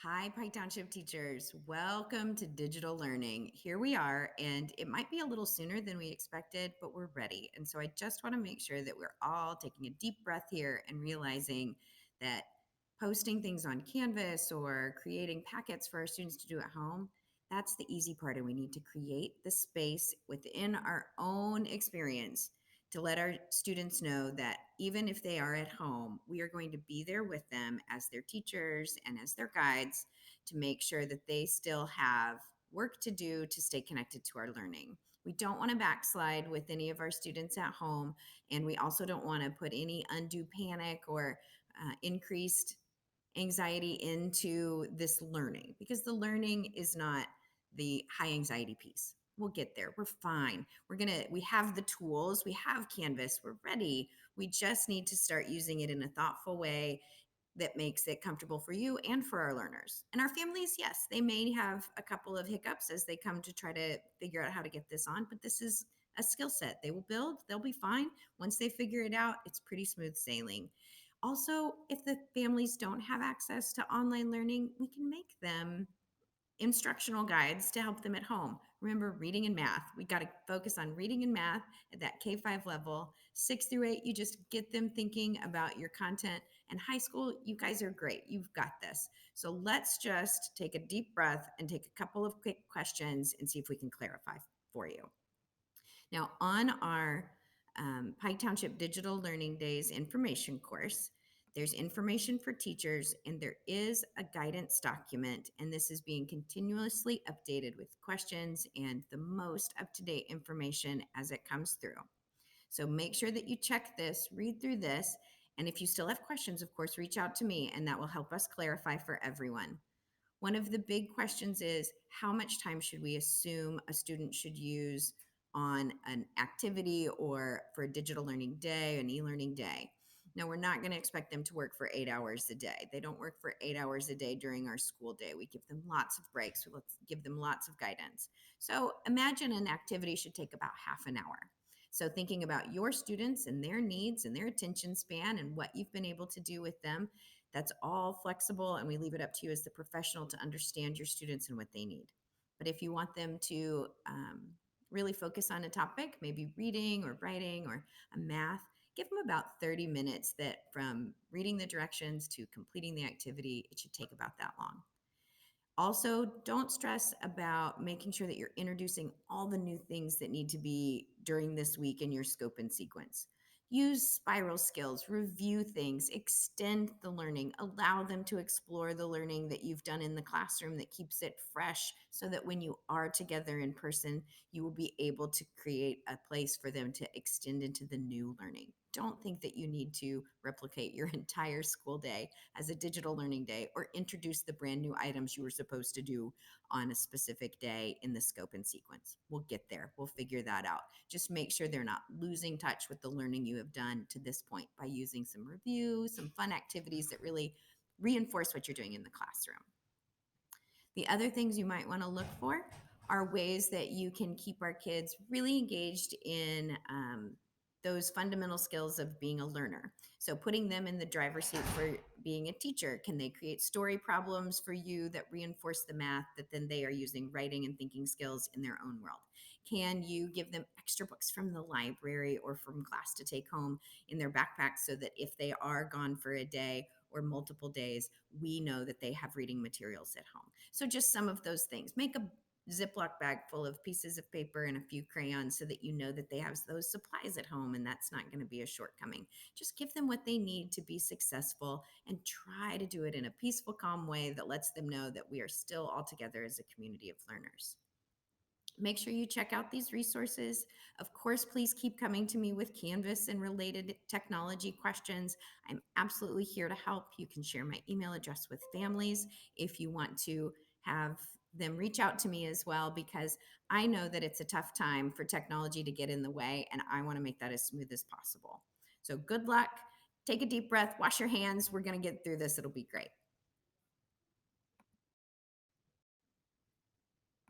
Hi, Pike Township teachers. Welcome to digital learning. Here we are, and it might be a little sooner than we expected, but we're ready. And so I just want to make sure that we're all taking a deep breath here and realizing that posting things on Canvas or creating packets for our students to do at home, that's the easy part. And we need to create the space within our own experience to let our students know that even if they are at home, we are going to be there with them as their teachers and as their guides to make sure that they still have work to do to stay connected to our learning. We don't want to backslide with any of our students at home, and we also don't want to put any undue panic or increased anxiety into this learning because the learning is not the high anxiety piece. We'll get there. We're fine. We have the tools, we have Canvas, we're ready. We just need to start using it in a thoughtful way that makes it comfortable for you and for our learners. And our families, yes, they may have a couple of hiccups as they come to try to figure out how to get this on, but this is a skill set they will build. They'll be fine. Once they figure it out, it's pretty smooth sailing. Also, if the families don't have access to online learning, we can make them instructional guides to help them at home. Remember, reading and math. We got to focus on reading and math at that K-5 level. 6 through 8, you just get them thinking about your content. And high school, you guys are great. You've got this. So let's just take a deep breath and take a couple of quick questions and see if we can clarify for you. Now, on our Pike Township Digital Learning Days information course, there's information for teachers, and there is a guidance document, and this is being continuously updated with questions and the most up-to-date information as it comes through. So make sure that you check this, read through this, and if you still have questions, of course, reach out to me, and that will help us clarify for everyone. One of the big questions is how much time should we assume a student should use on an activity or for a digital learning day, an e-learning day? Now, we're not going to expect them to work for 8 hours a day. They don't work for 8 hours a day during our school day. We give them lots of breaks. Let's give them lots of guidance. So imagine an activity should take about half an hour. So thinking about your students and their needs and their attention span and what you've been able to do with them, that's all flexible, and we leave it up to you as the professional to understand your students and what they need. But if you want them to really focus on a topic, maybe reading or writing or a math, give them about 30 minutes that from reading the directions to completing the activity, it should take about that long. Also, don't stress about making sure that you're introducing all the new things that need to be during this week in your scope and sequence. Use spiral skills, review things, extend the learning, allow them to explore the learning that you've done in the classroom that keeps it fresh so that when you are together in person, you will be able to create a place for them to extend into the new learning. Don't think that you need to replicate your entire school day as a digital learning day or introduce the brand new items you were supposed to do on a specific day in the scope and sequence. We'll get there. We'll figure that out. Just make sure they're not losing touch with the learning you have done to this point by using some review, some fun activities that really reinforce what you're doing in the classroom. The other things you might want to look for are ways that you can keep our kids really engaged in those fundamental skills of being a learner. So putting them in the driver's seat for being a teacher. Can they create story problems for you that reinforce the math that then they are using writing and thinking skills in their own world? Can you give them extra books from the library or from class to take home in their backpacks so that if they are gone for a day or multiple days, we know that they have reading materials at home? So just some of those things. Make a Ziploc bag full of pieces of paper and a few crayons so that you know that they have those supplies at home and that's not going to be a shortcoming. Just give them what they need to be successful and try to do it in a peaceful, calm way that lets them know that we are still all together as a community of learners. Make sure you check out these resources. Of course, please keep coming to me with Canvas and related technology questions. I'm absolutely here to help. You can share my email address with families if you want to have them reach out to me as well, because I know that it's a tough time for technology to get in the way, and I want to make that as smooth as possible. So good luck. Take a deep breath, wash your hands. We're going to get through this. It'll be great.